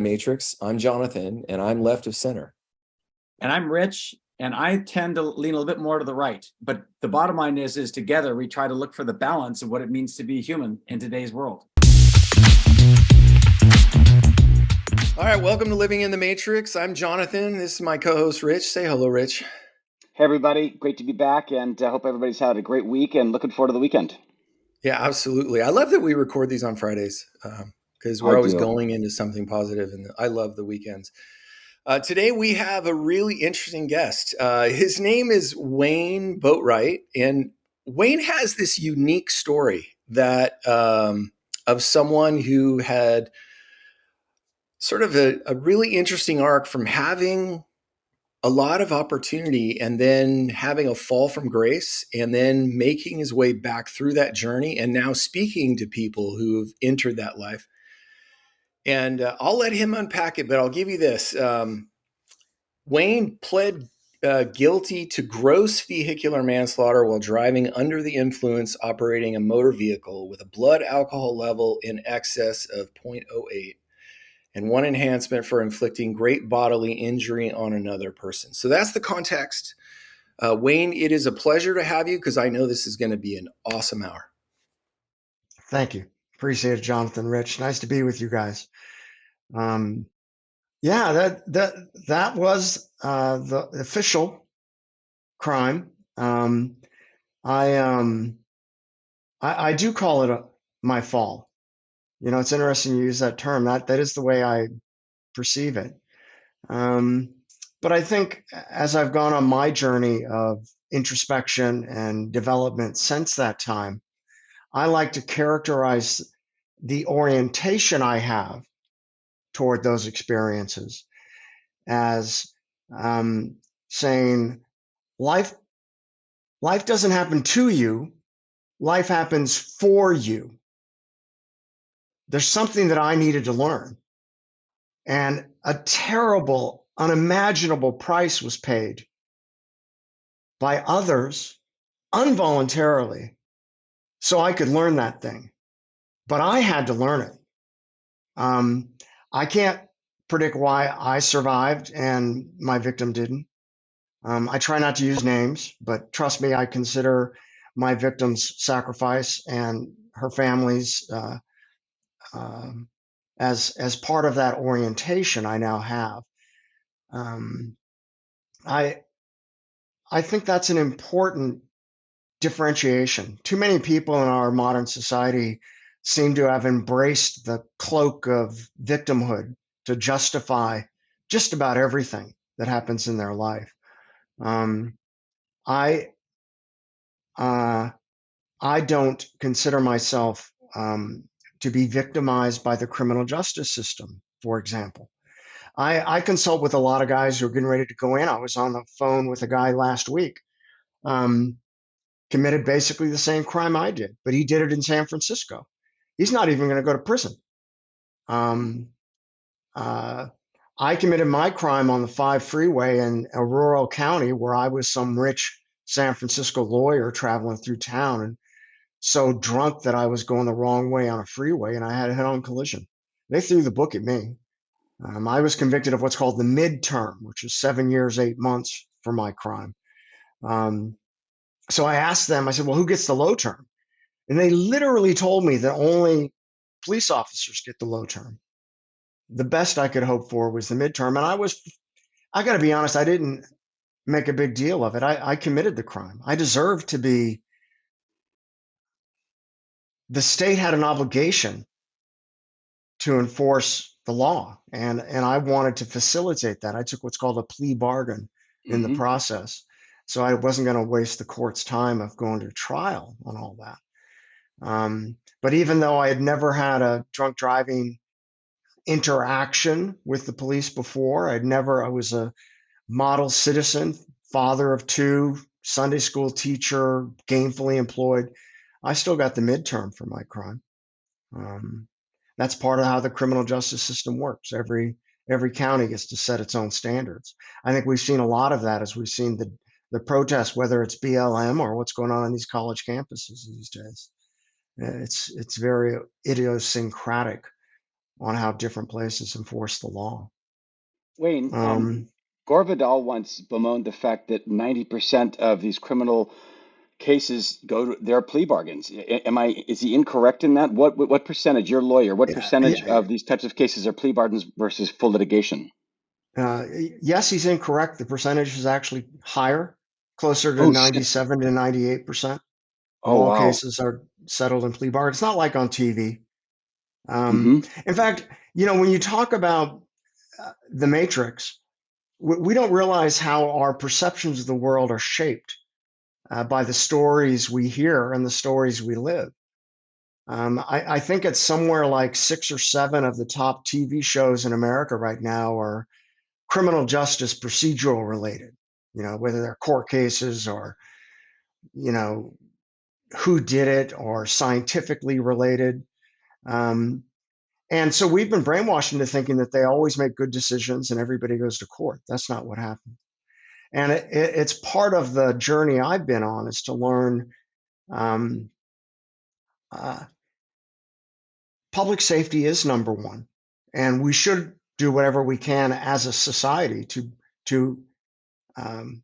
Matrix. I'm Jonathan, and I'm left of center. And I'm Rich, and I tend to lean a little bit more to the right. But the bottom line is together we try to look for the balance of what it means to be human in today's world. All right, welcome to Living in the Matrix. I'm Jonathan. This is my co-host, Rich. Say hello, Rich. Hey, everybody. Great to be back, and hope everybody's had a great week and looking forward to the weekend. Yeah, absolutely. I love that we record these on Fridays because we're I always do. going into something positive, and I love the weekends. Today, we have a really interesting guest. His name is Wayne Boatwright, and Wayne has this unique story that of someone who had sort of a really interesting arc from having a lot of opportunity and then having a fall from grace and then making his way back through that journey and now speaking to people who have entered that life. And I'll let him unpack it, but I'll give you this. Wayne pled guilty to gross vehicular manslaughter while driving under the influence operating a motor vehicle with a blood alcohol level in excess of 0.08. And one enhancement for inflicting great bodily injury on another person. So that's the context. Wayne, it is a pleasure to have you because I know this is going to be an awesome hour. Thank you. Appreciate it, Jonathan, Rich. Nice to be with you guys. Yeah, that was the official crime. I do call it my fall. You know, it's interesting you use that term. That is the way I perceive it. But I think as I've gone on my journey of introspection and development since that time, I like to characterize the orientation I have toward those experiences as saying life doesn't happen to you, life happens for you. There's something that I needed to learn. And a terrible, unimaginable price was paid by others involuntarily so I could learn that thing. But I had to learn it. I can't predict why I survived and my victim didn't. I try not to use names, but trust me, I consider my victim's sacrifice and her family's as part of that orientation I now have. I think that's an important differentiation. Too many people in our modern society seem to have embraced the cloak of victimhood to justify just about everything that happens in their life. I don't consider myself to be victimized by the criminal justice system, for example. I consult with a lot of guys who are getting ready to go in. I was on the phone with a guy last week, committed basically the same crime I did, but he did it in San Francisco. He's not even going to go to prison. I committed my crime on the 5 freeway in a rural county where I was some rich San Francisco lawyer traveling through town and so drunk that I was going the wrong way on a freeway and I had a head-on collision. They threw the book at me. I was convicted of what's called the midterm, which is 7 years, 8 months for my crime. So I asked them, I said, well, who gets the low term? And they literally told me that only police officers get the low term. The best I could hope for was the midterm. And I got to be honest, I didn't make a big deal of it. I committed the crime. I deserved to be. The state had an obligation to enforce the law, and I wanted to facilitate that. I took what's called a plea bargain in the process, so I wasn't going to waste the court's time of going to trial on all that. But even though I had never had a drunk driving interaction with the police before, I was a model citizen, father of 2, Sunday school teacher, gainfully employed. I still got the midterm for my crime. That's part of how the criminal justice system works. Every county gets to set its own standards. I think we've seen a lot of that as we've seen the protests, whether it's BLM or what's going on these college campuses these days. It's very idiosyncratic. on how different places enforce the law. Wayne, Um, Gore Vidal once bemoaned the fact that 90% of these criminal cases they're plea bargains. Is he incorrect in that? What percentage, your lawyer, what yeah, percentage yeah, of these types of cases are plea bargains versus full litigation? yes, he's incorrect. The percentage is actually higher, closer to Oh shit. 97 to 98% of Oh all wow. cases are settled in plea bargains. It's not like on TV. Mm-hmm. In fact, when you talk about the Matrix, we don't realize how our perceptions of the world are shaped by the stories we hear and the stories we live. I think it's somewhere like 6 or 7 of the top TV shows in America right now are criminal justice procedural related, whether they're court cases or, you know, who did it or scientifically related. Um, and so we've been brainwashed into thinking that they always make good decisions and everybody goes to court. That's not what happens. And it's part of the journey I've been on is to learn um, uh, public safety is number one, and we should do whatever we can as a society to um,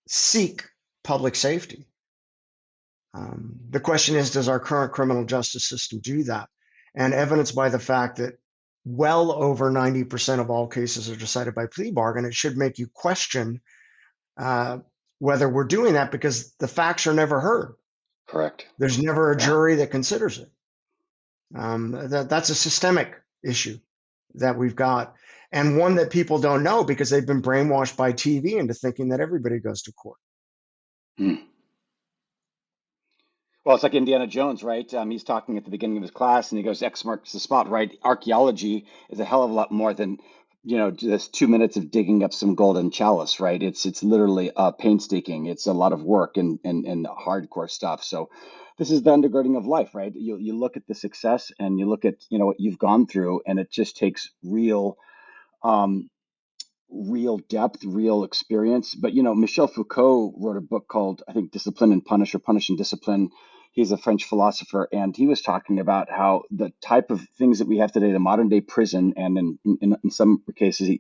seek public safety. The question is, does our current criminal justice system do that? And evidenced by the fact that well over 90% of all cases are decided by plea bargain, it should make you question uh, whether we're doing that because the facts are never heard. Correct. There's never a Yeah. jury that considers it. That's a systemic issue that we've got, and one that people don't know because they've been brainwashed by TV into thinking that everybody goes to court. Hmm. Well, it's like Indiana Jones, right? He's talking at the beginning of his class, and he goes, "X marks the spot," right? Archaeology is a hell of a lot more than, just 2 minutes of digging up some golden chalice, right? It's literally painstaking. It's a lot of work and hardcore stuff. So, this is the undergirding of life, right? You look at the success and you look at what you've gone through, and it just takes um, real depth, real experience. But Michel Foucault wrote a book called, I think, Discipline and Punish, or Punish and Discipline. He's a French philosopher, and he was talking about how the type of things that we have today, the modern day prison, and in some cases,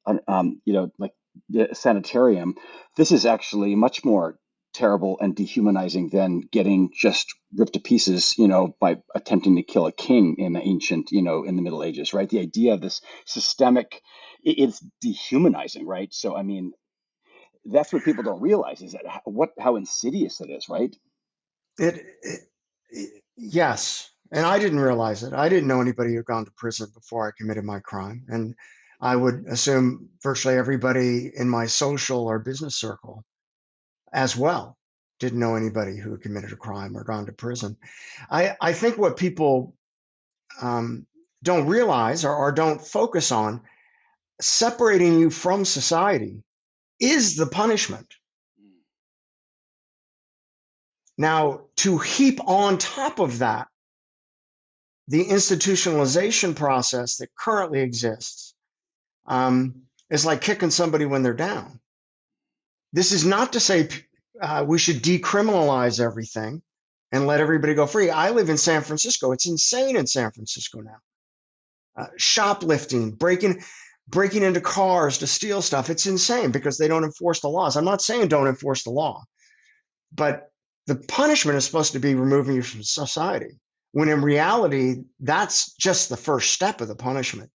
like the sanitarium, this is actually much more terrible and dehumanizing than getting just ripped to pieces, by attempting to kill a king in the ancient, in the Middle Ages, right? The idea of this systemic, it's dehumanizing, right? So, I mean, that's what people don't realize is that how insidious it is, right? Yes, and I didn't realize it. I didn't know anybody who'd gone to prison before I committed my crime, and I would assume virtually everybody in my social or business circle as well didn't know anybody who had committed a crime or gone to prison. I think what people um, don't realize or don't focus on, separating you from society is the punishment. Now, to heap on top of that the institutionalization process that currently exists is like kicking somebody when they're down. This is not to say we should decriminalize everything and let everybody go free. I live in San Francisco. It's insane in San Francisco now. Shoplifting, breaking into cars to steal stuff. It's insane because they don't enforce the laws. I'm not saying don't enforce the law, but the punishment is supposed to be removing you from society, when in reality, that's just the first step of the punishment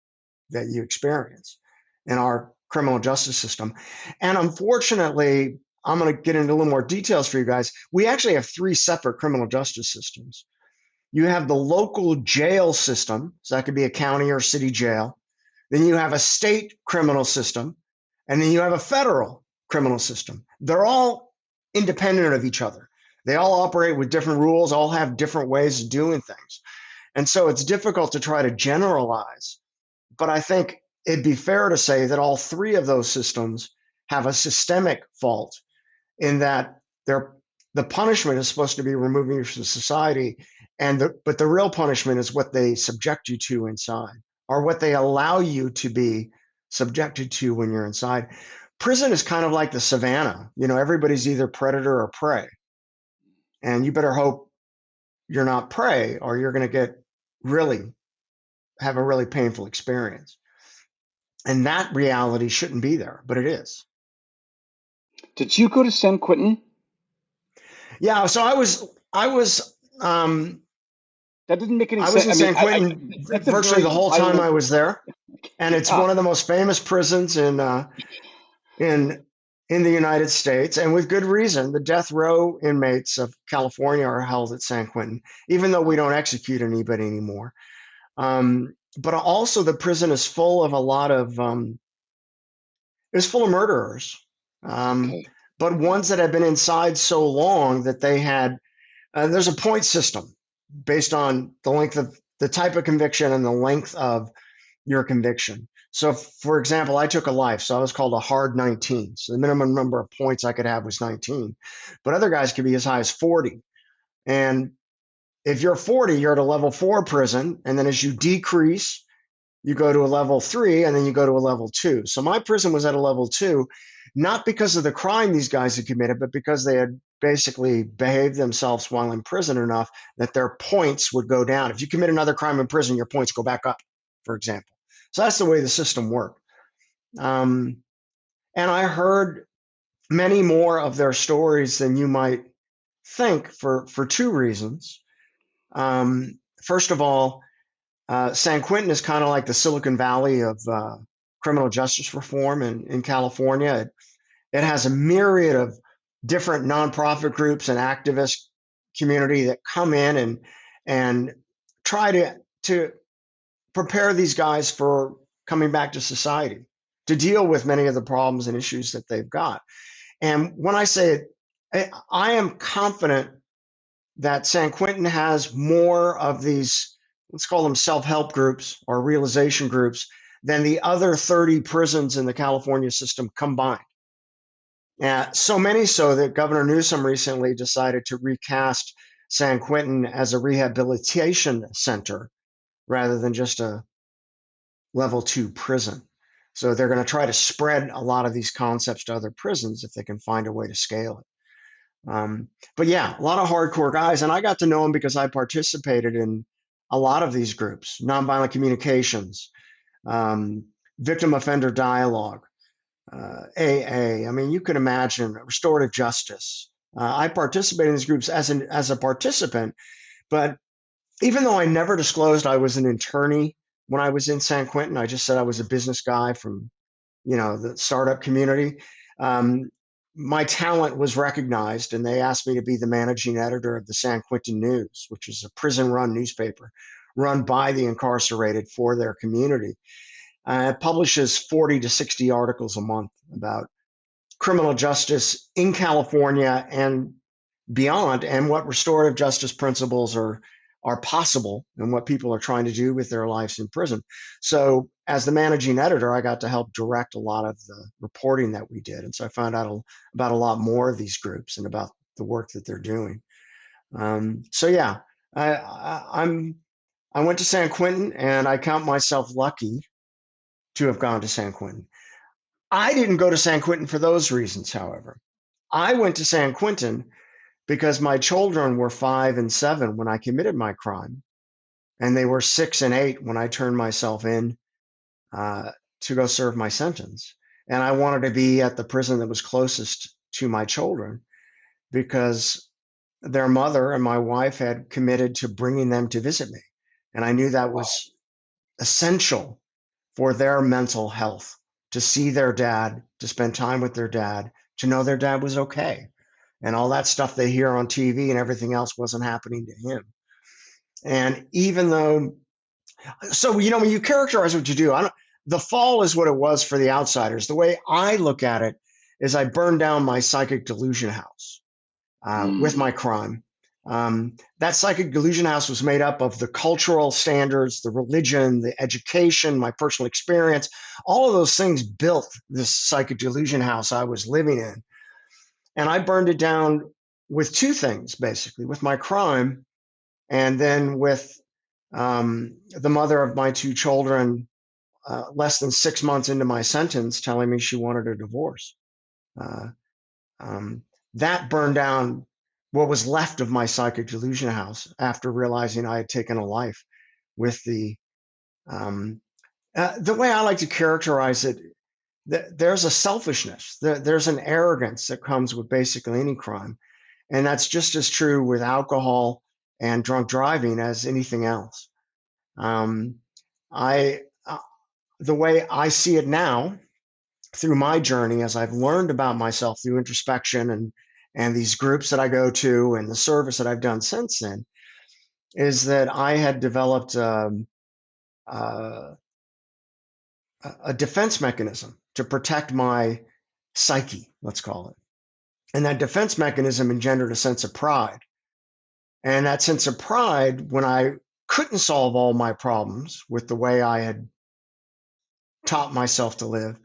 that you experience in our criminal justice system. And unfortunately, I'm going to get into a little more details for you guys. We actually have 3 separate criminal justice systems. You have the local jail system, so that could be a county or city jail. Then you have a state criminal system, and then you have a federal criminal system. They're all independent of each other. They all operate with different rules, all have different ways of doing things. And so it's difficult to try to generalize. But I think it'd be fair to say that all 3 of those systems have a systemic fault in that the punishment is supposed to be removing you from society, but the real punishment is what they subject you to inside, or what they allow you to be subjected to when you're inside. Prison is kind of like the savannah. Everybody's either predator or prey. And you better hope you're not prey, or you're going to get really have a really painful experience. And that reality shouldn't be there, but it is. Did you go to San Quentin? Yeah, so That didn't make any I was sense. in I mean, San Quentin that's a virtually very the whole time I violent. was there, and it's Yeah. one of the most famous prisons in in the United States, and with good reason. The death row inmates of California are held at San Quentin, even though we don't execute anybody anymore. But also, the prison is full of a lot of it's full of murderers, Okay. but ones that have been inside so long that they had. There's a point system based on the length of the type of conviction and the length of your conviction. So, for example, I took a life, so I was called a hard 19. So the minimum number of points I could have was 19, but other guys could be as high as 40. And if you're 40, you're at a level 4 prison, and then as you decrease, you go to a level 3, and then you go to a level 2. So my prison was at a level 2, not because of the crime these guys had committed, but because they had basically behaved themselves while in prison enough that their points would go down. If you commit another crime in prison, your points go back up, for example. So that's the way the system worked. And I heard many more of their stories than you might think for two reasons. First of all, San Quentin is kind of like the Silicon Valley of criminal justice reform in California. It has a myriad of different nonprofit groups and activist community that come in and try to prepare these guys for coming back to society, to deal with many of the problems and issues that they've got. And when I say it, I am confident that San Quentin has more of these, let's call them self-help groups or realization groups, than the other 30 prisons in the California system combined. So many so that Governor Newsom recently decided to recast San Quentin as a rehabilitation center rather than just a level 2 prison. So they're going to try to spread a lot of these concepts to other prisons if they can find a way to scale it. But yeah, a lot of hardcore guys, and I got to know them because I participated in a lot of these groups: nonviolent communications, victim offender dialogue, AA. I mean, you could imagine restorative justice. I participated in these groups as a participant, but even though I never disclosed I was an attorney when I was in San Quentin, I just said I was a business guy from the startup community. My talent was recognized, and they asked me to be the managing editor of the San Quentin News, which is a prison-run newspaper run by the incarcerated for their community. It publishes 40 to 60 articles a month about criminal justice in California and beyond, and what restorative justice principles are possible and what people are trying to do with their lives in prison. So as the managing editor, I got to help direct a lot of the reporting that we did. And so I found out about a lot more of these groups and about the work that they're doing. So yeah, I went to San Quentin, and I count myself lucky to have gone to San Quentin. I didn't go to San Quentin for those reasons, however. I went to San Quentin because my children were 5 and 7 when I committed my crime, and they were 6 and 8 when I turned myself in to go serve my sentence. And I wanted to be at the prison that was closest to my children because their mother and my wife had committed to bringing them to visit me. And I knew that Wow. was essential for their mental health, to see their dad, to spend time with their dad, to know their dad was okay. And all that stuff they hear on TV and everything else wasn't happening to him. And even though, so, when you characterize what you do, the fall is what it was for the outsiders. The way I look at it is I burned down my psychic delusion house with my crime. That psychic delusion house was made up of the cultural standards, the religion, the education, my personal experience. All of those things built this psychic delusion house I was living in. And I burned it down with two things, basically, with my crime and then with the mother of my two children less than 6 months into my sentence telling me she wanted a divorce. That burned down what was left of my psychic delusion house after realizing I had taken a life with the Um, the way I like to characterize it, there's a selfishness, there's an arrogance that comes with basically any crime. And that's just as true with alcohol and drunk driving as anything else. Um, I, the way I see it now through my journey, as I've learned about myself through introspection and these groups that I go to and the service that I've done since then, is that I had developed uh, a defense mechanism to protect my psyche, let's call it. And that defense mechanism engendered a sense of pride. And that sense of pride, when I couldn't solve all my problems with the way I had taught myself to live,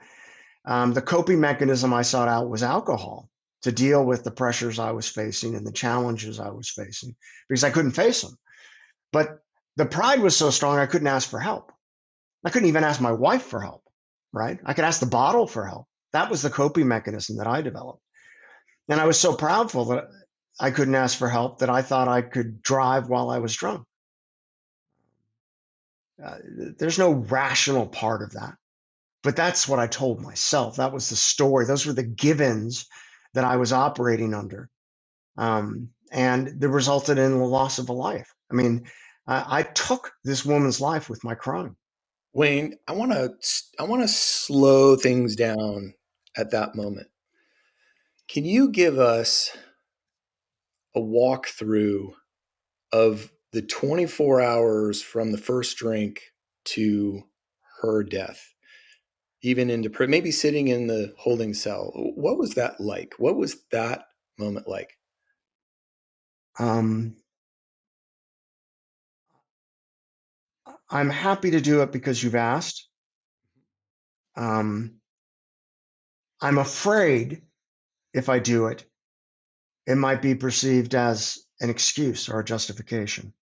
the coping mechanism I sought out was alcohol to deal with the pressures I was facing and the challenges I was facing because I couldn't face them. But the pride was so strong, I couldn't ask for help. I couldn't even ask my wife for help, right? I could ask the bottle for help. That was the coping mechanism that I developed. And I was so proudful that I couldn't ask for help that I thought I could drive while I was drunk. There's no rational part of that. But that's what I told myself. That was the story. Those were the givens that I was operating under. And that resulted in the loss of a life. I mean, I took this woman's life with my crime. Wayne, I want to slow things down at that moment. Can you give us a walkthrough of the 24 hours from the first drink to her death, even into maybe sitting in the holding cell? What was that like? What was that moment like? I'm happy to do it because you've asked. I'm afraid if I do it, it might be perceived as an excuse or a justification.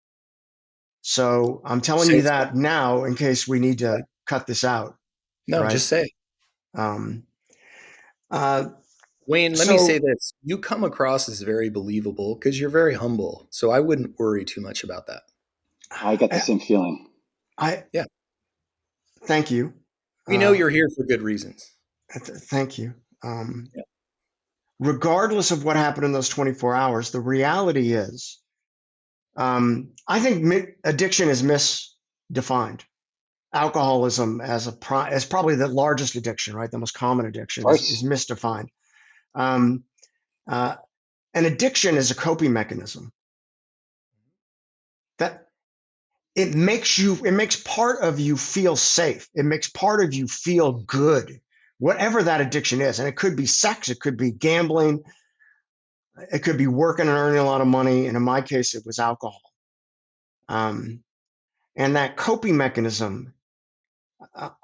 So I'm telling Say you so. that now in case we need to cut this out. No, Right. just say. Um, Wayne, let me say so this. You come across as very believable because you're very humble. So I wouldn't worry too much about that. I got the same feeling. Yeah. Thank you. We know you're here for good reasons. Thank you. Yeah. Regardless of what happened in those 24 hours, the reality is, I think addiction is misdefined. Alcoholism as probably the largest addiction, right? The most common addiction Of is course. misdefined. An addiction is a coping mechanism that it makes part of you feel safe. It makes part of you feel good, whatever that addiction is. And it could be sex, it could be gambling, it could be working and earning a lot of money. And in my case, it was alcohol. And that coping mechanism,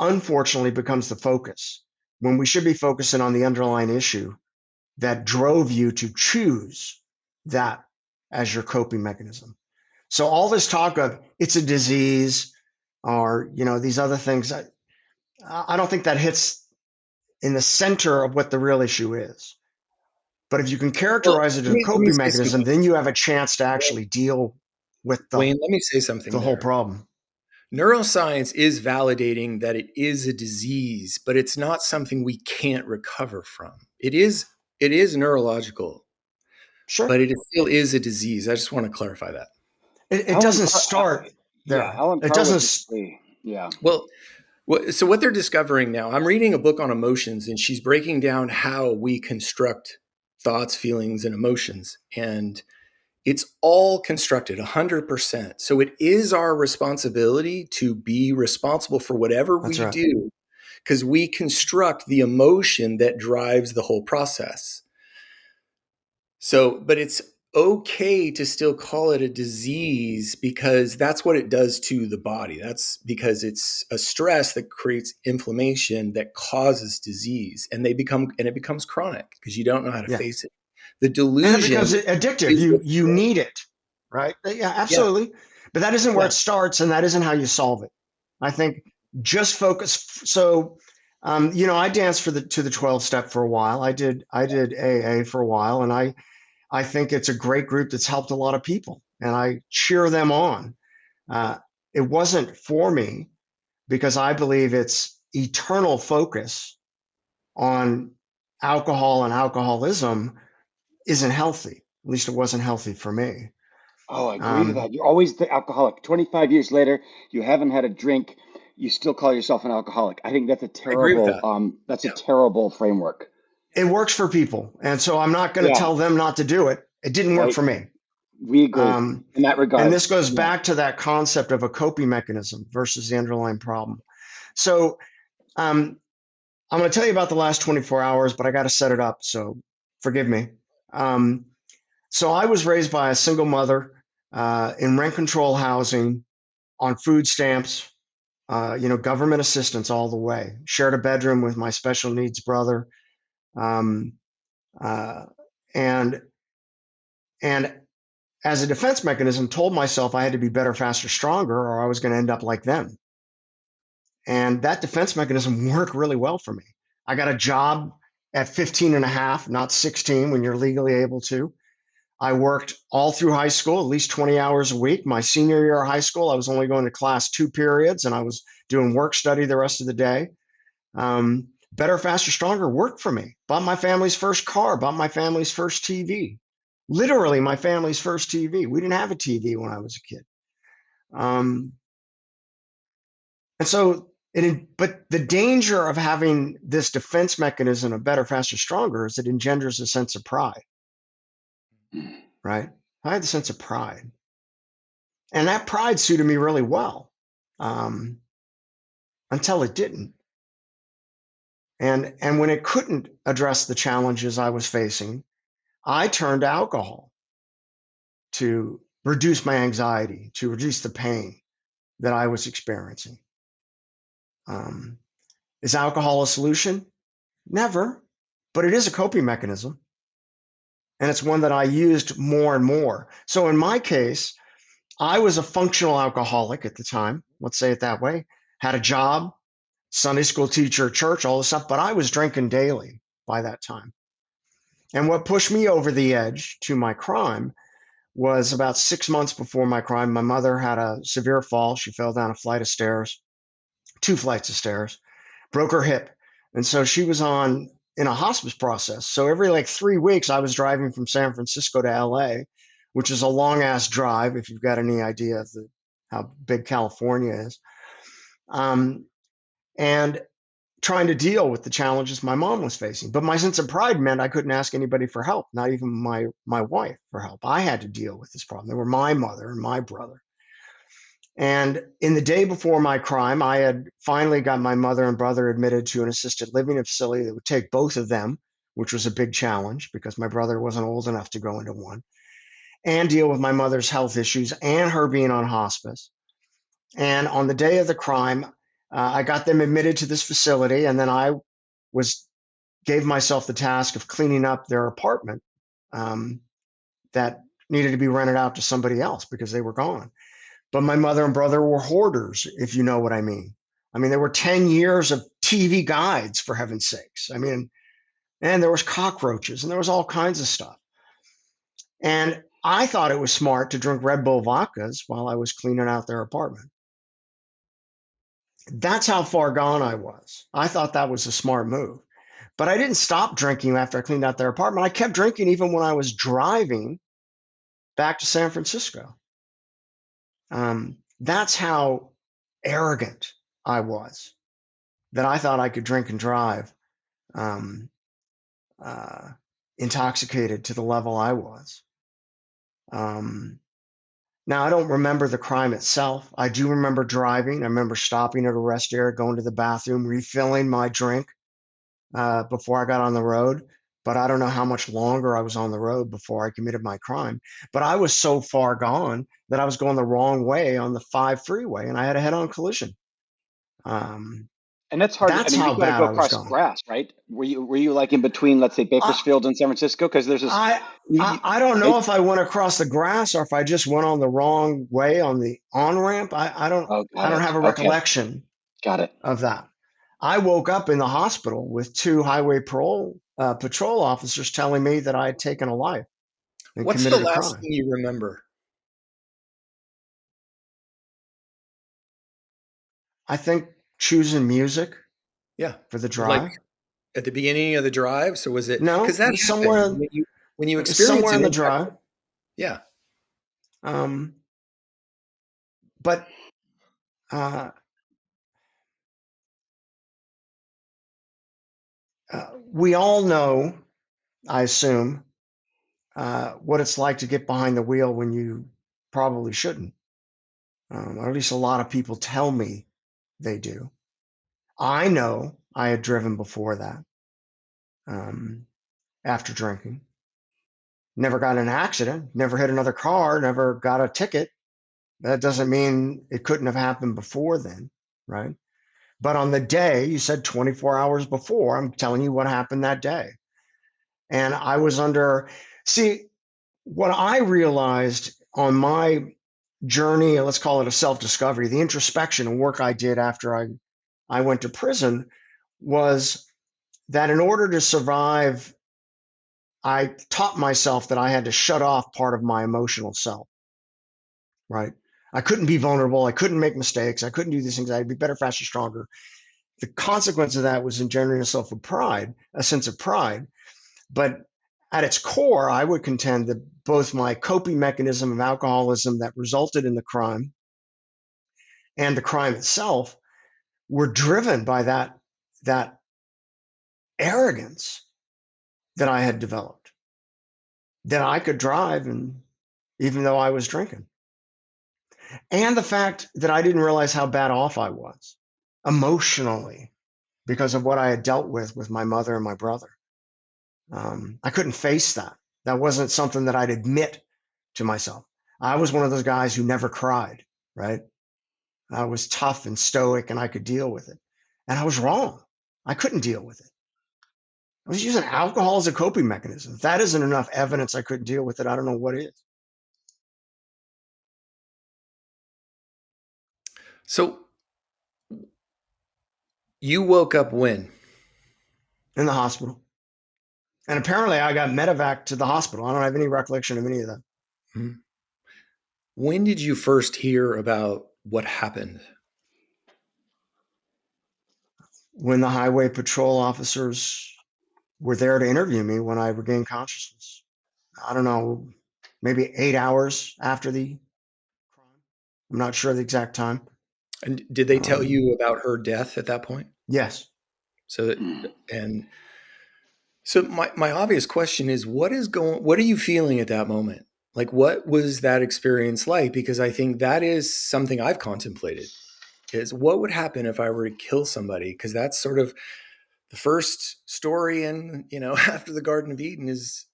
unfortunately, becomes the focus when we should be focusing on the underlying issue that drove you to choose that as your coping mechanism. So all this talk of it's a disease or, these other things, I don't think that hits in the center of what the real issue is. But if you can Well, characterize it as a let me coping say mechanism, something. then you have a chance to actually deal with Wayne, let me say something the whole there. problem. Neuroscience is validating that it is a disease, but it's not something we can't recover from. It is neurological, Sure. but it still is a disease. I just want to clarify that. It Alan, doesn't start yeah, there. Alan It Carr would doesn't. disagree. Yeah. Well, so what they're discovering now, I'm reading a book on emotions, and she's breaking down how we construct thoughts, feelings, and emotions. And it's all constructed 100%. So it is our responsibility to be responsible for whatever That's we right. do, because we construct the emotion that drives the whole process. So, but it's okay to still call it a disease because that's what it does to the body. That's because it's a stress that creates inflammation that causes disease, and it becomes chronic because you don't know how to Yeah. face it. The And it becomes delusion addictive. is You need it, right? Yeah, yeah, absolutely. But that isn't where yeah. it starts, and that isn't how you solve it. I think just focus. So, I danced to the 12 step for a while. I did AA for a while, and I think it's a great group that's helped a lot of people, and I cheer them on. It wasn't for me. because I believe its eternal focus on alcohol and alcoholism isn't healthy. At least it wasn't healthy for me. Oh, I agree with Um, that. You're always the alcoholic. 25 years later, you haven't had a drink, you still call yourself an alcoholic. I think I agree with that. that's a Yeah, terrible framework. it works for people. And so I'm not going to Yeah, tell them not to do it. It didn't work right. for me. We agree Um, in that and regard. this goes Yeah. back to that concept of a coping mechanism versus the underlying problem. So um, I'm going to tell you about the last 24 hours, but I got to set it up. So forgive me. Um, so I was raised by a single mother in rent control housing on food stamps, government assistance all the way. Shared a bedroom with my special needs brother. Um, uh, and, and as a defense mechanism, told myself I had to be better, faster, stronger, or I was going to end up like them. And that defense mechanism worked really well for me. I got a job at 15 and a half, not 16 when you're legally able to. I worked all through high school, at least 20 hours a week. My senior year of high school, I was only going to class 2 periods and I was doing work study the rest of the day. Better, faster, stronger worked for me. Bought my family's first car, bought my family's first TV. Literally, my family's first TV. We didn't have a TV when I was a kid. Um, and so, but the danger of having this defense mechanism of better, faster, stronger is it engenders a sense of pride, right? I had the sense of pride. And that pride suited me really well um, until it didn't. And when it couldn't address the challenges I was facing, I turned to alcohol to reduce my anxiety, to reduce the pain that I was experiencing. Um, is alcohol a solution? Never, but it is a coping mechanism. And it's one that I used more and more. So in my case, I was a functional alcoholic at the time, let's say it that way, had a job, Sunday school teacher, church, all this stuff, but I was drinking daily by that time. And what pushed me over the edge to my crime was about 6 months before my crime. My mother had a severe fall. She fell down a flight of stairs, 2 flights of stairs, broke her hip. And so she was in a hospice process. So every like 3 weeks, I was driving from San Francisco to LA, which is a long ass drive if you've got any idea of how big California is. And trying to deal with the challenges my mom was facing. But my sense of pride meant I couldn't ask anybody for help, not even my wife for help. I had to deal with this problem. They were my mother and my brother. And in the day before my crime, I had finally got my mother and brother admitted to an assisted living facility that would take both of them, which was a big challenge because my brother wasn't old enough to go into one, and deal with my mother's health issues and her being on hospice. And on the day of the crime, I got them admitted to this facility, and then I gave myself the task of cleaning up their apartment that needed to be rented out to somebody else because they were gone. But my mother and brother were hoarders, if you know what I mean. I mean, there were 10 years of TV guides, for heaven's sakes. I mean, and there was cockroaches and there was all kinds of stuff. And I thought it was smart to drink Red Bull vodkas while I was cleaning out their apartment. That's how far gone I was. I thought that was a smart move. But I didn't stop drinking after I cleaned out their apartment. I kept drinking even when I was driving back to San Francisco. That's how arrogant I was, that I thought I could drink and drive intoxicated to the level I was. Now, I don't remember the crime itself. I do remember driving. I remember stopping at a rest area, going to the bathroom, refilling my drink before I got on the road. But I don't know how much longer I was on the road before I committed my crime. But I was so far gone that I was going the wrong way on the 5 freeway, and I had a head-on collision. And that's hard. I That's mean, how you've got to bad go I was across going. grass, right? Were you like in between, let's say, I, Bakersfield and San Francisco? Because there's this. I, You, I don't know it, if I went across the grass or if I just went on the wrong way on the on-ramp. I don't oh, I got don't it. have a Okay, recollection got it. of that. I woke up in the hospital with 2 highway patrol officers telling me that I had taken a life and what's the committed a last crime. thing you remember? I think choosing music Yeah. for the Like drive. at the beginning of the drive. So was it, because No, that happens when you it was experience somewhere an in the impact. drive. Yeah. Um, but uh, we all know, I assume, what it's like to get behind the wheel when you probably shouldn't. Or at least a lot of people tell me they do. I know I had driven before that, after drinking. Never got in an accident, never hit another car, never got a ticket. That doesn't mean it couldn't have happened before then, right? But on the day, you said 24 hours before, I'm telling you what happened that day. And I was see, what I realized on my journey, let's call it a self-discovery, the introspection and work I did after I went to prison, was that in order to survive, I taught myself that I had to shut off part of my emotional self, right? I couldn't be vulnerable. I couldn't make mistakes. I couldn't do these things. I'd be better, faster, stronger. The consequence of that was engendering a sense of pride. But at its core, I would contend that both my coping mechanism of alcoholism that resulted in the crime and the crime itself were driven by that arrogance that I had developed, that I could drive, and even though I was drinking, and the fact that I didn't realize how bad off I was emotionally because of what I had dealt with my mother and my brother. I couldn't face that. That wasn't something that I'd admit to myself. I was one of those guys who never cried, right? I was tough and stoic and I could deal with it. And I was wrong. I couldn't deal with it. I was using alcohol as a coping mechanism. If that isn't enough evidence I couldn't deal with it, I don't know what is. So you woke up when? In the hospital. And apparently I got medevac to the hospital. I don't have any recollection of any of that. Hmm. When did you first hear about what happened? When the highway patrol officers were there to interview me when I regained consciousness. I don't know, maybe 8 hours after the crime. I'm not sure the exact time. And did they tell you about her death at that point? Yes. So, and so my obvious question is, what are you feeling at that moment? Like, what was that experience like? Because I think that is something I've contemplated, is what would happen if I were to kill somebody? Because that's sort of the first story in, after the Garden of Eden is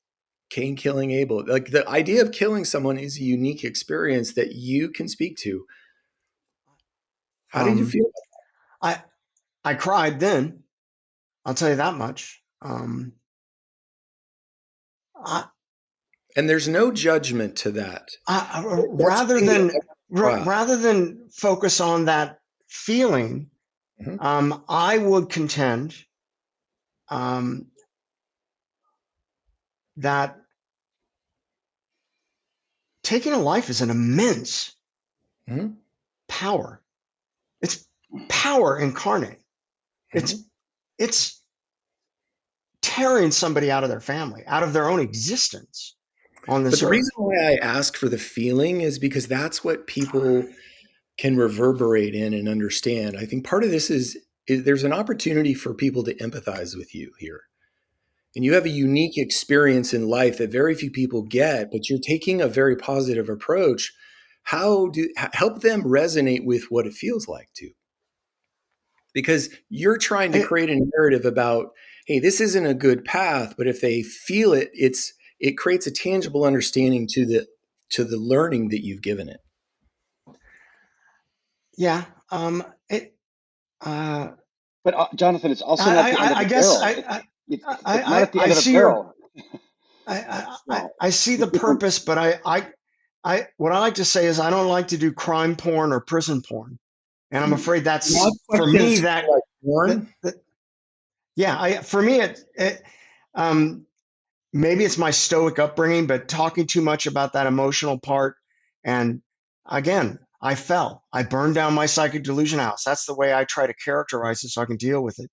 Cain killing Abel. Like, the idea of killing someone is a unique experience that you can speak to. How did you feel? I I cried then. I'll tell you that much. And there's no judgment to that. Rather than focus on that feeling, I would contend that taking a life is an immense power. It's power incarnate. It's tearing somebody out of their family, out of their own existence on this earth. But the reason why I ask for the feeling is because that's what people can reverberate in and understand. I think part of this is there's an opportunity for people to empathize with you here. And you have a unique experience in life that very few people get, but you're taking a very positive approach. Help them resonate with what it feels like to? Because you're trying to create a narrative about, hey, this isn't a good path, but if they feel it, it creates a tangible understanding to the learning that you've given it. Yeah. But Jonathan, it's also not the end of the barrel. It's not at the end of the barrel. I see the purpose, but what I like to say is I don't like to do crime porn or prison porn, and I'm afraid that's for me that for me maybe it's my stoic upbringing, but talking too much about that emotional part, and again, I fell. I burned down my psychic delusion house. That's the way I try to characterize it so I can deal with it.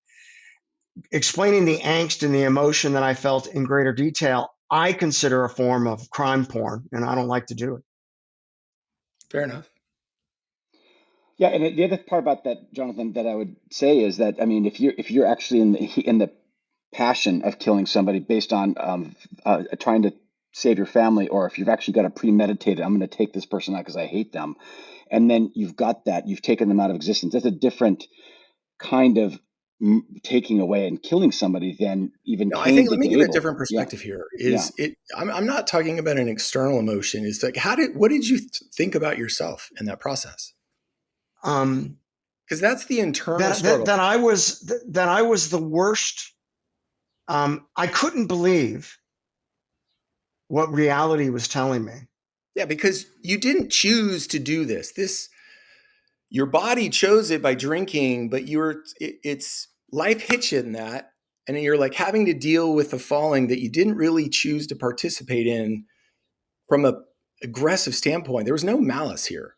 Explaining the angst and the emotion that I felt in greater detail, I consider a form of crime porn, and I don't like to do it. Fair enough. Yeah, and the other part about that, Jonathan, that I would say is that, I mean, if you're actually in the passion of killing somebody based on trying to save your family, or if you've actually got a premeditated, I'm going to take this person out because I hate them, and then you've taken them out of existence. That's a different kind of taking away and killing somebody than even No, I Cain think let did me to give a Abel. different Yeah, perspective here. yeah. Is it? I'm not talking about an external emotion. It's like what did you think about yourself in that process? Um, Because that's the internal that, that, struggle. that I was, that I was the worst. I couldn't believe what reality was telling me. Yeah, because you didn't choose to do this. Your body chose it by drinking, but it's life hit you in that, and you're like having to deal with the falling that you didn't really choose to participate in from a aggressive standpoint. There was no malice here,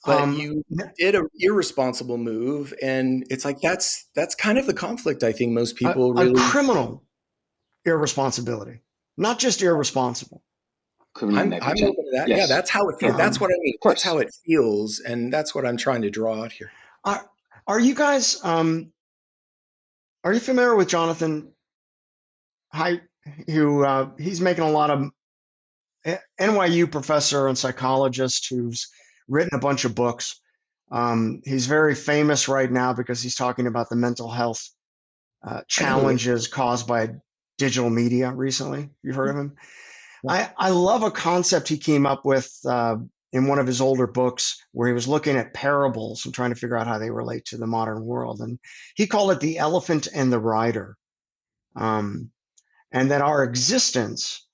but Um, you did a irresponsible move, and it's like that's kind of the conflict I think most people a really. criminal irresponsibility, not just irresponsible. Criminally I'm negligent. open to that. Yeah, Yes, that's how it feels. yeah, That's what I mean. of That's how course. it feels, and that's what I'm trying to draw out here. Are, are you guys, are you familiar with Jonathan Haidt, who he's making a lot of NYU professor and psychologist who's written a bunch of books. He's very famous right now because he's talking about the mental health I know it. challenges caused by digital media recently. You've heard of him? Yeah. I love a concept he came up with in one of his older books where he was looking at parables and trying to figure out how they relate to the modern world. And he called it the elephant and the rider. And that our existence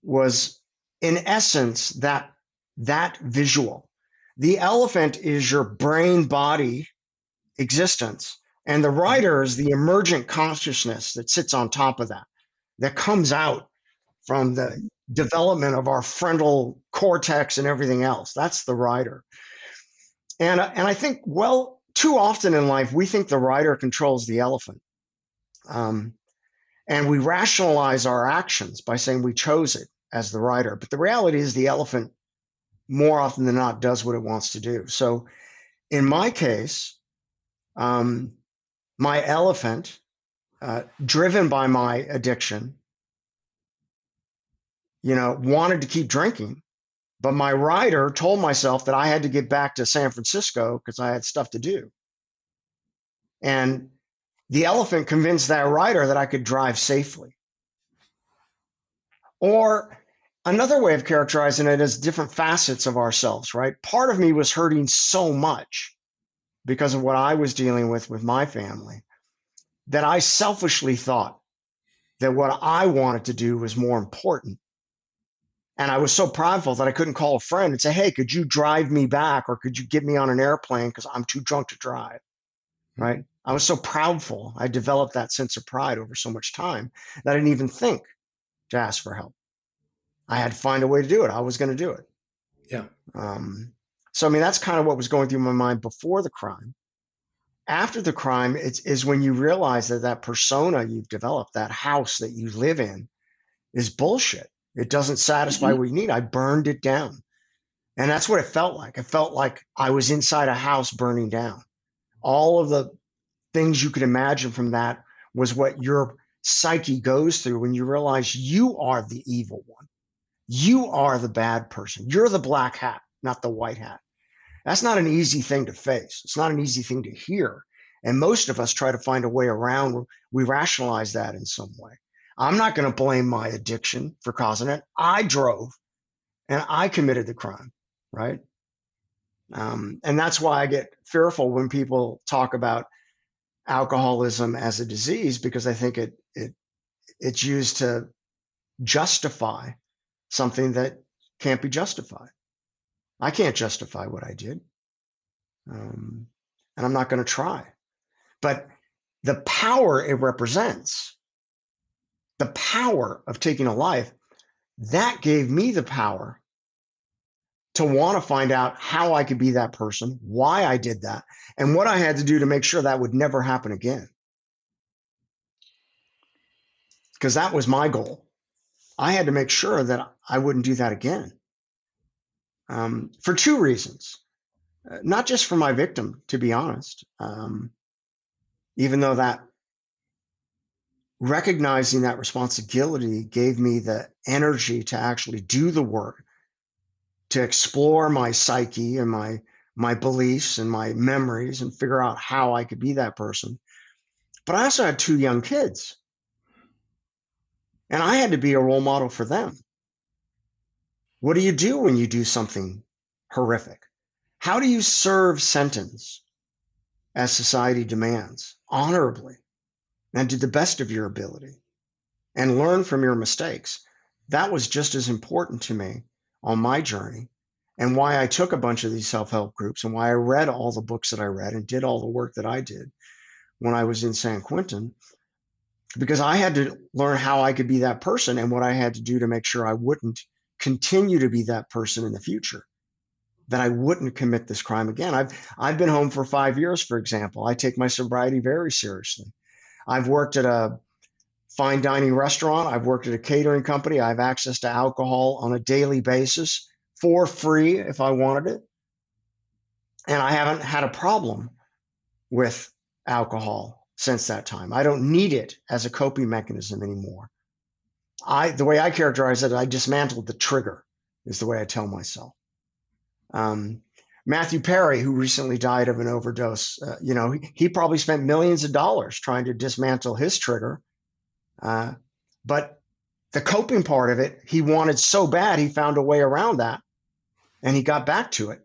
was, in essence, that visual. The elephant is your brain body existence, and the rider is the emergent consciousness that sits on top of that, that comes out from the development of our frontal cortex and everything else. That's the rider. And I think, well, too often in life, we think the rider controls the elephant. And we rationalize our actions by saying we chose it as the rider. But the reality is the elephant, more often than not, does what it wants to do. So in my case, my elephant, driven by my addiction, wanted to keep drinking. But my rider told myself that I had to get back to San Francisco because I had stuff to do. And the elephant convinced that rider that I could drive safely. Or another way of characterizing it is different facets of ourselves, right? Part of me was hurting so much because of what I was dealing with my family that I selfishly thought that what I wanted to do was more important. And I was so prideful that I couldn't call a friend and say, hey, could you drive me back, or could you get me on an airplane because I'm too drunk to drive, right? I was so proudful. I developed that sense of pride over so much time that I didn't even think to ask for help. I had to find a way to do it. I was going to do it. Yeah. So, I mean, that's kind of what was going through my mind before the crime. After the crime, is when you realize that persona you've developed, that house that you live in, is bullshit. It doesn't satisfy what you need. I burned it down. And that's what it felt like. It felt like I was inside a house burning down. All of the things you could imagine from that was what your psyche goes through when you realize you are the evil one. You are the bad person. You're the black hat, not the white hat. That's not an easy thing to face. It's not an easy thing to hear. And most of us try to find a way around. We rationalize that in some way. I'm not going to blame my addiction for causing it. I drove and I committed the crime, right? And that's why I get fearful when people talk about alcoholism as a disease, because I think it's used to justify something that can't be justified. I can't justify what I did. And I'm not going to try. But the power it represents, the power of taking a life, that gave me the power to want to find out how I could be that person, why I did that, and what I had to do to make sure that would never happen again. Because that was my goal. I had to make sure that I wouldn't do that again. For two reasons. Not just for my victim, to be honest. Even though that recognizing that responsibility gave me the energy to actually do the work, to explore my psyche and my beliefs and my memories and figure out how I could be that person. But I also had two young kids, and I had to be a role model for them. What do you do when you do something horrific? How do you serve sentence as society demands, honorably, and to the best of your ability, and learn from your mistakes? That was just as important to me on my journey, and why I took a bunch of these self-help groups, and why I read all the books that I read and did all the work that I did when I was in San Quentin, because I had to learn how I could be that person and what I had to do to make sure I wouldn't continue to be that person in the future, that I wouldn't commit this crime again. I've been home for 5 years, for example. I take my sobriety very seriously. I've worked at a fine dining restaurant. I've worked at a catering company. I have access to alcohol on a daily basis for free if I wanted it. And I haven't had a problem with alcohol since that time. I don't need it as a coping mechanism anymore. The way I characterize it, I dismantled the trigger, is the way I tell myself. Matthew Perry, who recently died of an overdose, he probably spent millions of dollars trying to dismantle his trigger. But the coping part of it, he wanted so bad, he found a way around that, and he got back to it.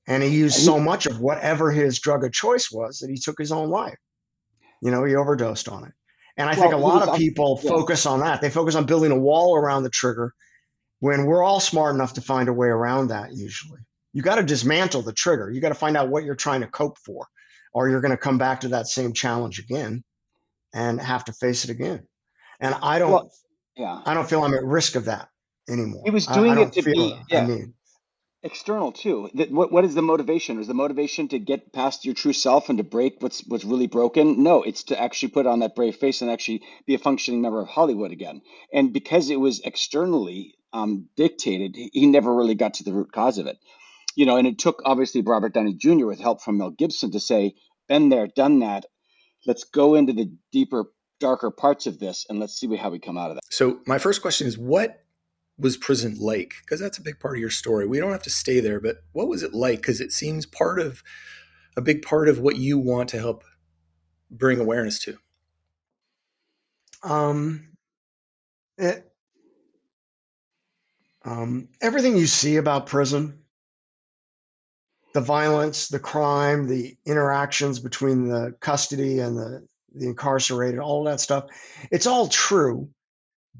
And he used so much of whatever his drug of choice was that he took his own life. He overdosed on it. And I think a lot of people focus on that. They focus on building a wall around the trigger when we're all smart enough to find a way around that usually. You got to dismantle the trigger. You got to find out what you're trying to cope for, or you're going to come back to that same challenge again and have to face it again. And I don't feel I'm at risk of that anymore. He was doing it to be need. External too. What is the motivation? Is the motivation to get past your true self and to break what's really broken? No, it's to actually put on that brave face and actually be a functioning member of Hollywood again. And because it was externally dictated, he never really got to the root cause of it. And it took obviously Robert Downey Jr. with help from Mel Gibson to say, been there, done that. Let's go into the deeper, darker parts of this and let's see how we come out of that. So my first question is, what was prison like? Because that's a big part of your story. We don't have to stay there, but what was it like? Because it seems a big part of what you want to help bring awareness to. Everything you see about prison, the violence, the crime, the interactions between the custody and the incarcerated, all that stuff, it's all true,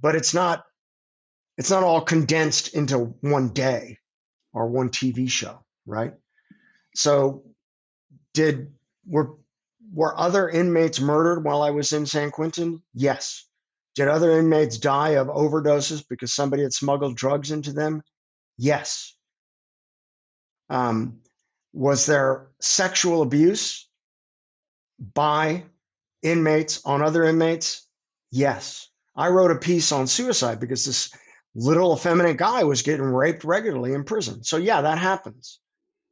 but it's not all condensed into one day or one TV show, right? So were other inmates murdered while I was in San Quentin? Yes. Did other inmates die of overdoses because somebody had smuggled drugs into them? Yes. Was there sexual abuse by inmates on other inmates? Yes. I wrote a piece on suicide because this little effeminate guy was getting raped regularly in prison. So yeah, that happens.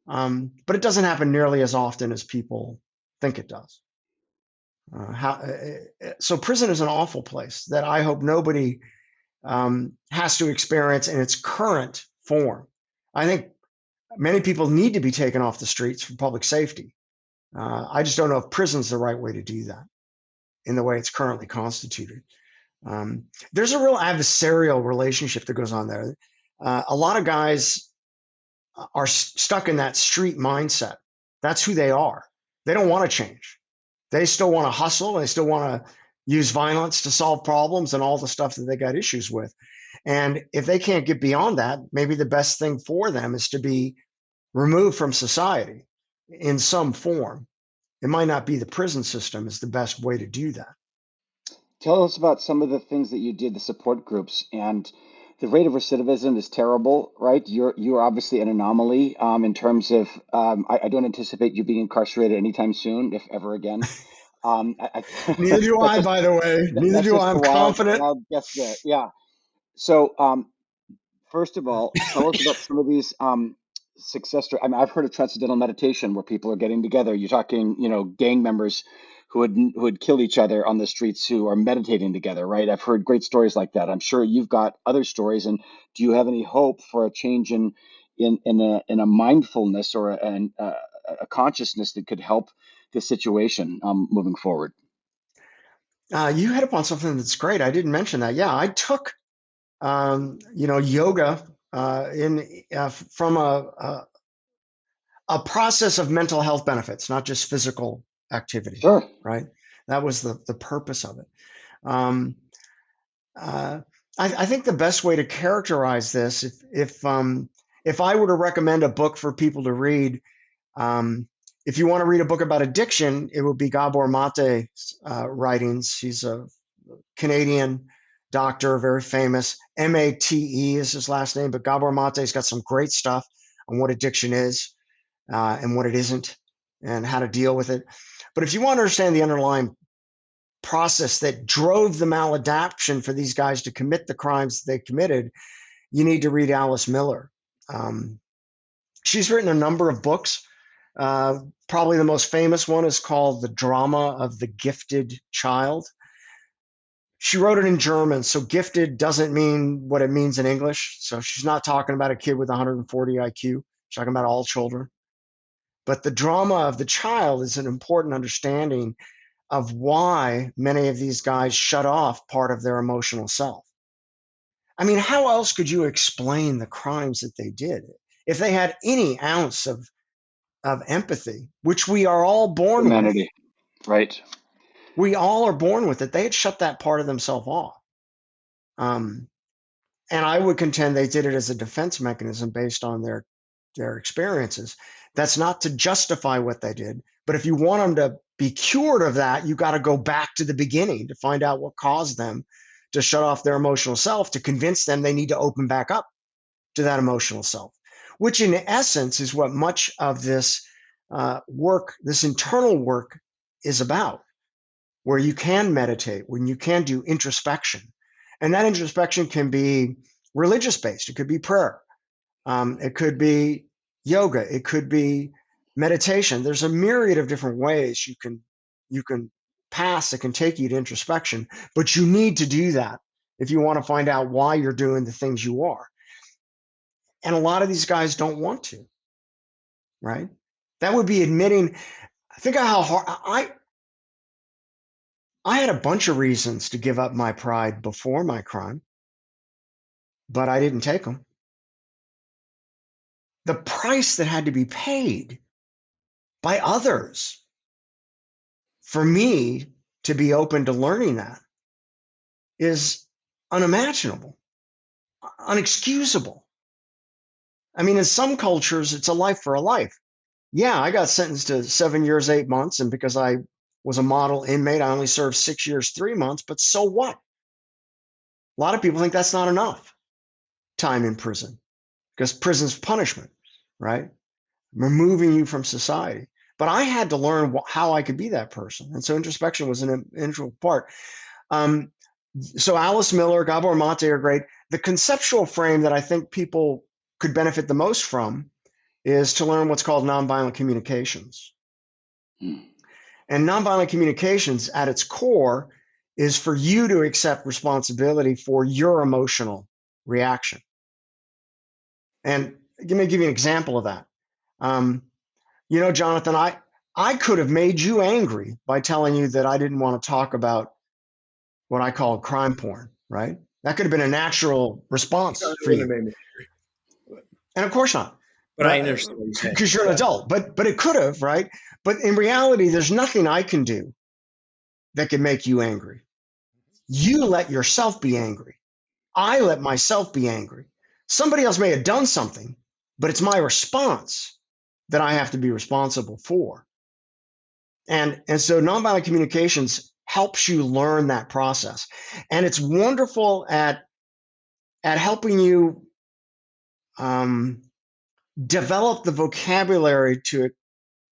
But it doesn't happen nearly as often as people think it does. So prison is an awful place that I hope nobody has to experience in its current form. I think many people need to be taken off the streets for public safety. I just don't know if prison's the right way to do that in the way it's currently constituted. There's a real adversarial relationship that goes on there. A lot of guys are stuck in that street mindset. That's who they are. They don't want to change. They still want to hustle. They still want to use violence to solve problems and all the stuff that they got issues with. And if they can't get beyond that, maybe the best thing for them is to be removed from society in some form. It might not be the prison system is the best way to do that. Tell us about some of the things that you did, the support groups and the rate of recidivism is terrible, right? You're obviously an anomaly in terms of I don't anticipate you being incarcerated anytime soon, if ever again. Neither do That's I, just by the way. Neither that's do just I. a I'm wild confident. wild guess there. Yeah. So first of all, tell us about some of these success stories. I mean, I've heard of transcendental meditation where people are getting together. You're talking, gang members who would kill each other on the streets who are meditating together, right? I've heard great stories like that. I'm sure you've got other stories. And do you have any hope for a change in a mindfulness or a consciousness that could help this situation moving forward? You hit upon something that's great. I didn't mention that. Yeah, I took yoga from a process of mental health benefits, not just physical activity, Sure. right? That was the purpose of it. Um, uh, I think the best way to characterize this, if I were to recommend a book for people to read, um, if you want to read a book about addiction, it would be Gabor Mate's writings. He's a Canadian doctor, very famous. Mate is his last name, but Gabor Mate's got some great stuff on what addiction is and what it isn't and how to deal with it. But if you want to understand the underlying process that drove the maladaptation for these guys to commit the crimes they committed, you need to read Alice Miller. Um, she's written a number of books. Probably the most famous one is called The Drama of the Gifted Child. She wrote it in German, so gifted doesn't mean what it means in English. So she's not talking about a kid with 140 IQ. She's talking about all children. But the drama of the child is an important understanding of why many of these guys shut off part of their emotional self. I mean, how else could you explain the crimes that they did? If they had any ounce of empathy, which we are all born with, Humanity. Right. we all are born with it, they had shut that part of themselves off. And I would contend they did it as a defense mechanism based on their experiences. That's not to justify what they did, but if you want them to be cured of that, you got to go back to the beginning to find out what caused them to shut off their emotional self, to convince them they need to open back up to that emotional self, which in essence is what much of this work, this internal work, is about, where you can meditate, when you can do introspection. And that introspection can be religious based. It could be prayer. It could be yoga. It could be meditation. There's a myriad of different ways you can pass that can take you to introspection, but you need to do that if you want to find out why you're doing the things you are. And a lot of these guys don't want to, right? That would be admitting, think of how hard I had a bunch of reasons to give up my pride before my crime, but I didn't take them. The price that had to be paid by others for me to be open to learning that is unimaginable, unexcusable. I mean, in some cultures, it's a life for a life. Yeah, I got sentenced to 7 years, 8 months. And because I was a model inmate, I only served 6 years, 3 months. But so what? A lot of people think that's not enough time in prison because prison's punishment, right? Removing you from society. But I had to learn how I could be that person. And so introspection was an integral part. So Alice Miller, Gabor Mate are great. The conceptual frame that I think people could benefit the most from is to learn what's called nonviolent communications. And nonviolent communications at its core is for you to accept responsibility for your emotional reaction. And let me give you an example of that. Jonathan, I could have made you angry by telling you that I didn't want to talk about what I call crime porn, right? That could have been a natural response for you. And of course not. But I understand what you're saying. Because you're an adult. But it could have, right? But in reality, there's nothing I can do that can make you angry. You let yourself be angry. I let myself be angry. Somebody else may have done something, but it's my response that I have to be responsible for. And so nonviolent communications helps you learn that process. And it's wonderful at at helping you develop the vocabulary to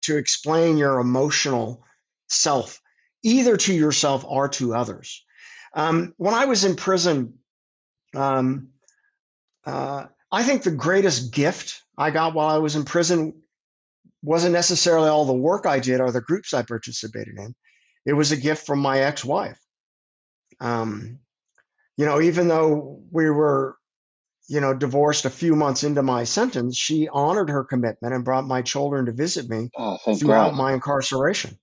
explain your emotional self, either to yourself or to others. When I was in prison, um, I think the greatest gift I got while I was in prison wasn't necessarily all the work I did or the groups I participated in. It was a gift from my ex-wife. Even though we were, divorced a few months into my sentence, she honored her commitment and brought my children to visit me Oh, thank throughout God. my incarceration.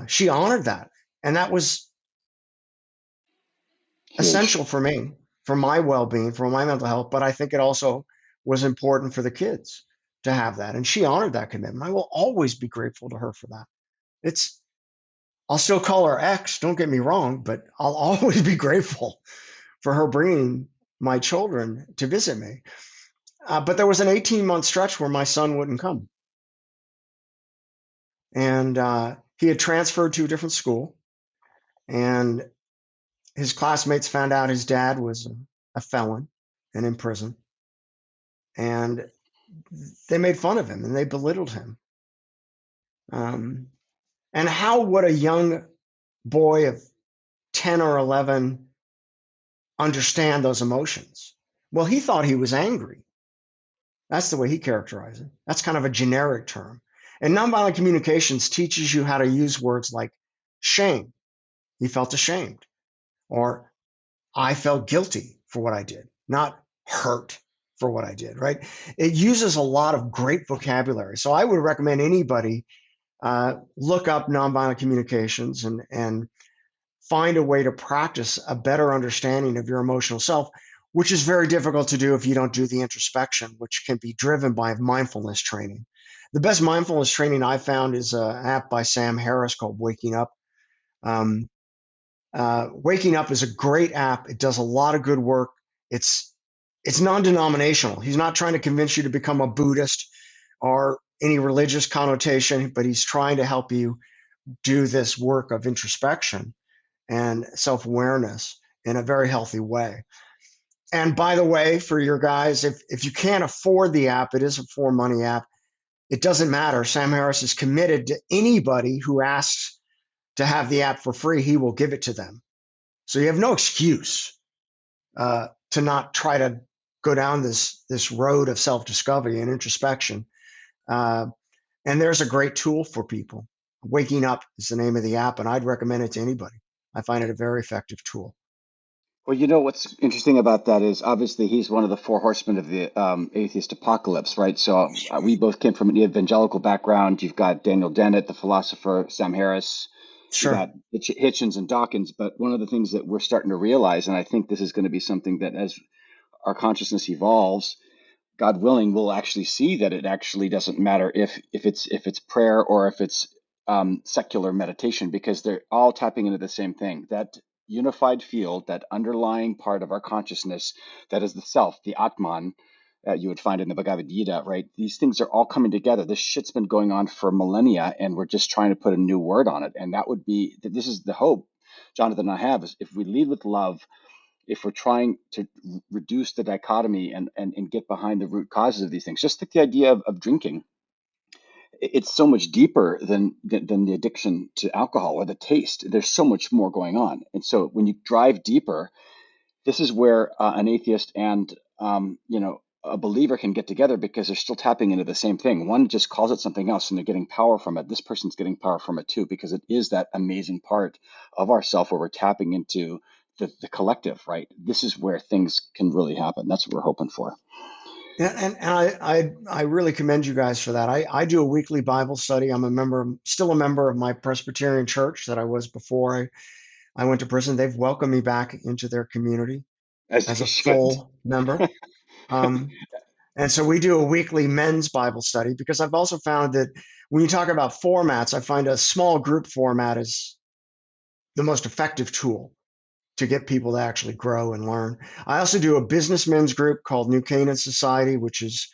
She honored that. And that was Huge. essential for me, for my well-being, for my mental health. But I think it also was important for the kids to have that. And she honored that commitment. I will always be grateful to her for that. I'll still call her ex, don't get me wrong, but I'll always be grateful for her bringing my children to visit me. But there was an 18-month stretch where my son wouldn't come. And he had transferred to a different school. And his classmates found out his dad was a felon and in prison. And they made fun of him and they belittled him. And how would a young boy of 10 or 11 understand those emotions? Well, he thought he was angry. That's the way he characterized it. That's kind of a generic term. And nonviolent communications teaches you how to use words like shame. He felt ashamed. Or I felt guilty for what I did, not hurt for what I did, right? It uses a lot of great vocabulary. So I would recommend anybody look up nonviolent communications and find a way to practice a better understanding of your emotional self, which is very difficult to do if you don't do the introspection, which can be driven by mindfulness training. The best mindfulness training I found is an app by Sam Harris called Waking Up. Waking Up is a great app. It does a lot of good work. It's non-denominational. He's not trying to convince you to become a Buddhist or any religious connotation, but he's trying to help you do this work of introspection and self-awareness in a very healthy way. And by the way, for your guys, if you can't afford the app, it is a for money app. It doesn't matter. Sam Harris is committed to anybody who asks to have the app for free, he will give it to them. So you have no excuse to not try to go down this road of self-discovery and introspection. And there's a great tool for people. Waking Up is the name of the app, and I'd recommend it to anybody. I find it a very effective tool. Well, what's interesting about that is obviously he's one of the four horsemen of the atheist apocalypse, right? So we both came from an evangelical background. You've got Daniel Dennett, the philosopher, Sam Harris. You Sure. got Hitchens and Dawkins. But one of the things that we're starting to realize, and I think this is going to be something that as our consciousness evolves, God willing, we'll actually see that it actually doesn't matter if it's prayer or if it's secular meditation, because they're all tapping into the same thing. That unified field, that underlying part of our consciousness, that is the self, the Atman, you would find in the Bhagavad Gita, right? These things are all coming together. This shit's been going on for millennia, and we're just trying to put a new word on it. And that would be, this is the hope, Jonathan and I have, is if we lead with love, if we're trying to reduce the dichotomy and get behind the root causes of these things. Just like the idea of drinking. It's so much deeper than the addiction to alcohol or the taste. There's so much more going on. And so when you drive deeper, this is where an atheist and a believer can get together, because they're still tapping into the same thing. One just calls it something else and they're getting power from it. This person's getting power from it too, because it is that amazing part of ourself where we're tapping into the collective, right? This is where things can really happen. That's what we're hoping for. Yeah, and I really commend you guys for that. I do a weekly Bible study. Still a member of my Presbyterian church that I was before I went to prison. They've welcomed me back into their community As as they a should. full member. And so we do a weekly men's Bible study, because I've also found that when you talk about formats, I find a small group format is the most effective tool to get people to actually grow and learn. I also do a business men's group called New Canaan Society, which is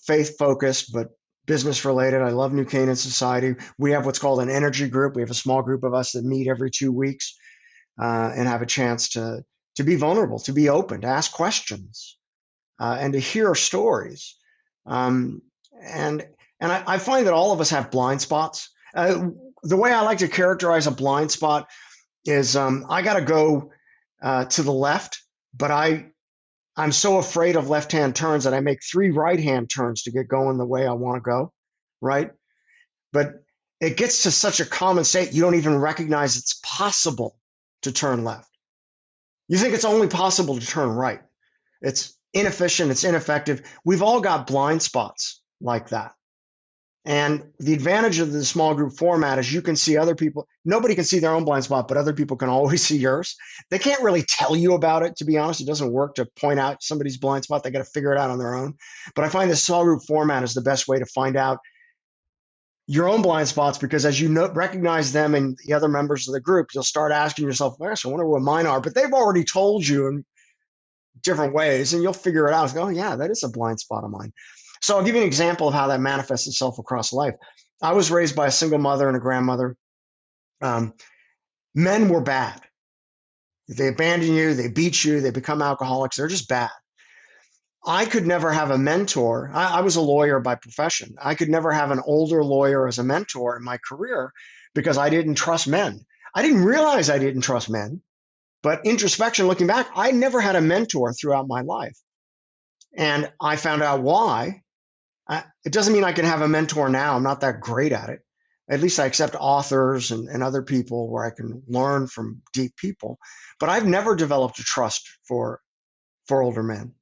faith focused, but business related. I love New Canaan Society. We have what's called an energy group. We have a small group of us that meet every 2 weeks and have a chance to to be vulnerable, to be open, to ask questions, and to hear stories. And I find that all of us have blind spots. The way I like to characterize a blind spot is I got to go to the left, but I'm so afraid of left-hand turns that I make 3 right-hand turns to get going the way I want to go, right? But it gets to such a common state, you don't even recognize it's possible to turn left. You think it's only possible to turn right. It's inefficient, it's ineffective. We've all got blind spots like that. And the advantage of the small group format is you can see other people. Nobody can see their own blind spot, but other people can always see yours. They can't really tell you about it, to be honest. It doesn't work to point out somebody's blind spot. They got to figure it out on their own. But I find the small group format is the best way to find out your own blind spots, because as you recognize them and the other members of the group, you'll start asking yourself, gosh, I wonder what mine are. But they've already told you in different ways, and you'll figure it out and go, oh, yeah, that is a blind spot of mine. So I'll give you an example of how that manifests itself across life. I was raised by a single mother and a grandmother. Men were bad. They abandon you, they beat you, they become alcoholics. They're just bad. I could never have a mentor. I was a lawyer by profession. I could never have an older lawyer as a mentor in my career because I didn't trust men. I didn't realize I didn't trust men, but introspection, looking back, I never had a mentor throughout my life. And I found out why. It doesn't mean I can have a mentor now. I'm not that great at it. At least I accept authors and other people where I can learn from deep people. But I've never developed a trust for older men.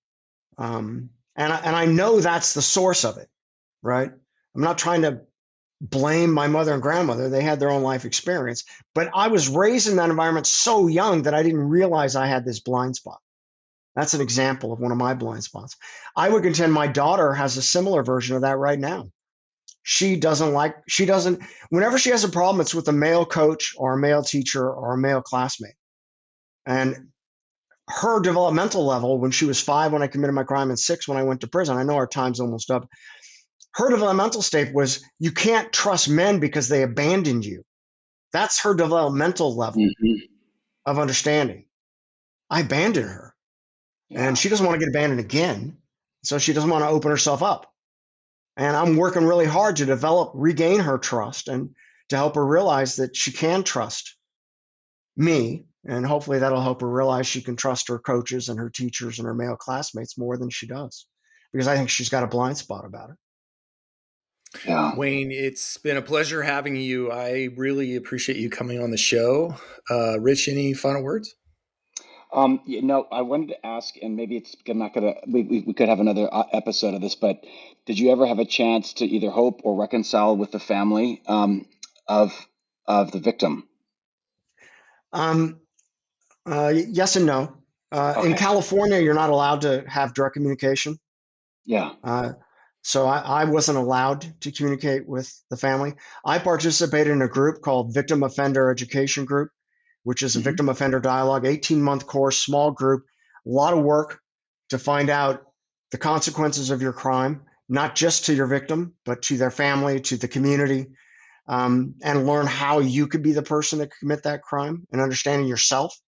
And I know that's the source of it, right? I'm not trying to blame my mother and grandmother. They had their own life experience. But I was raised in that environment so young that I didn't realize I had this blind spot. That's an example of one of my blind spots. I would contend my daughter has a similar version of that right now. Whenever she has a problem, it's with a male coach or a male teacher or a male classmate. And her developmental level, when she was 5 when I committed my crime and 6 when I went to prison, I know our time's almost up. Her developmental state was, you can't trust men because they abandoned you. That's her developmental level of understanding. I abandoned her. And she doesn't want to get abandoned again. So she doesn't want to open herself up. And I'm working really hard to regain her trust and to help her realize that she can trust me. And hopefully that'll help her realize she can trust her coaches and her teachers and her male classmates more than she does. Because I think she's got a blind spot about it. Yeah. Wayne, it's been a pleasure having you. I really appreciate you coming on the show. Rich, any final words? I wanted to ask, and maybe it's not gonna. We could have another episode of this, but did you ever have a chance to either hope or reconcile with the family of the victim? Yes and no. In California, you're not allowed to have direct communication. Yeah. So I wasn't allowed to communicate with the family. I participated in a group called Victim Offender Education Group, which is a victim offender dialogue, 18-month course, small group, a lot of work to find out the consequences of your crime, not just to your victim, but to their family, to the community, and learn how you could be the person that commit that crime and understanding yourself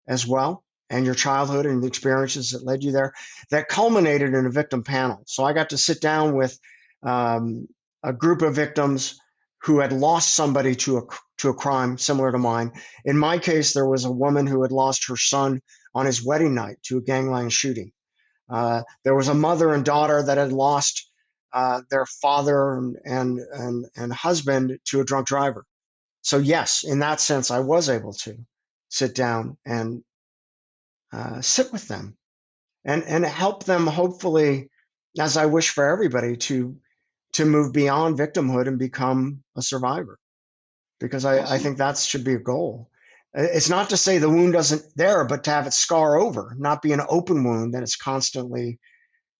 as well and your childhood and the experiences that led you there. That culminated in a victim panel. So I got to sit down with a group of victims who had lost somebody to a crime similar to mine. In my case, there was a woman who had lost her son on his wedding night to a gangland shooting. There was a mother and daughter that had lost their father and husband to a drunk driver. So yes, in that sense, I was able to sit down and sit with them and help them, hopefully, as I wish for everybody, to move beyond victimhood and become a survivor. Because I think that should be a goal. It's not to say the wound isn't there, but to have it scar over, not be an open wound that is constantly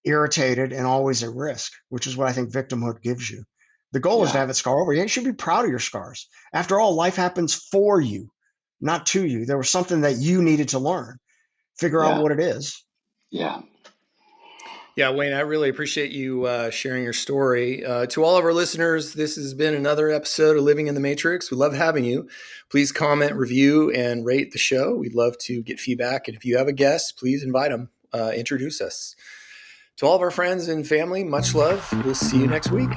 irritated and always at risk, which is what I think victimhood gives you. The goal is to have it scar over. You should be proud of your scars. After all, life happens for you, not to you. There was something that you needed to learn. Figure out what it is. Yeah. Yeah, Wayne, I really appreciate you sharing your story. To all of our listeners, this has been another episode of Living in the Matrix. We love having you. Please comment, review, and rate the show. We'd love to get feedback. And if you have a guest, please invite them, introduce us. To all of our friends and family, much love. We'll see you next week.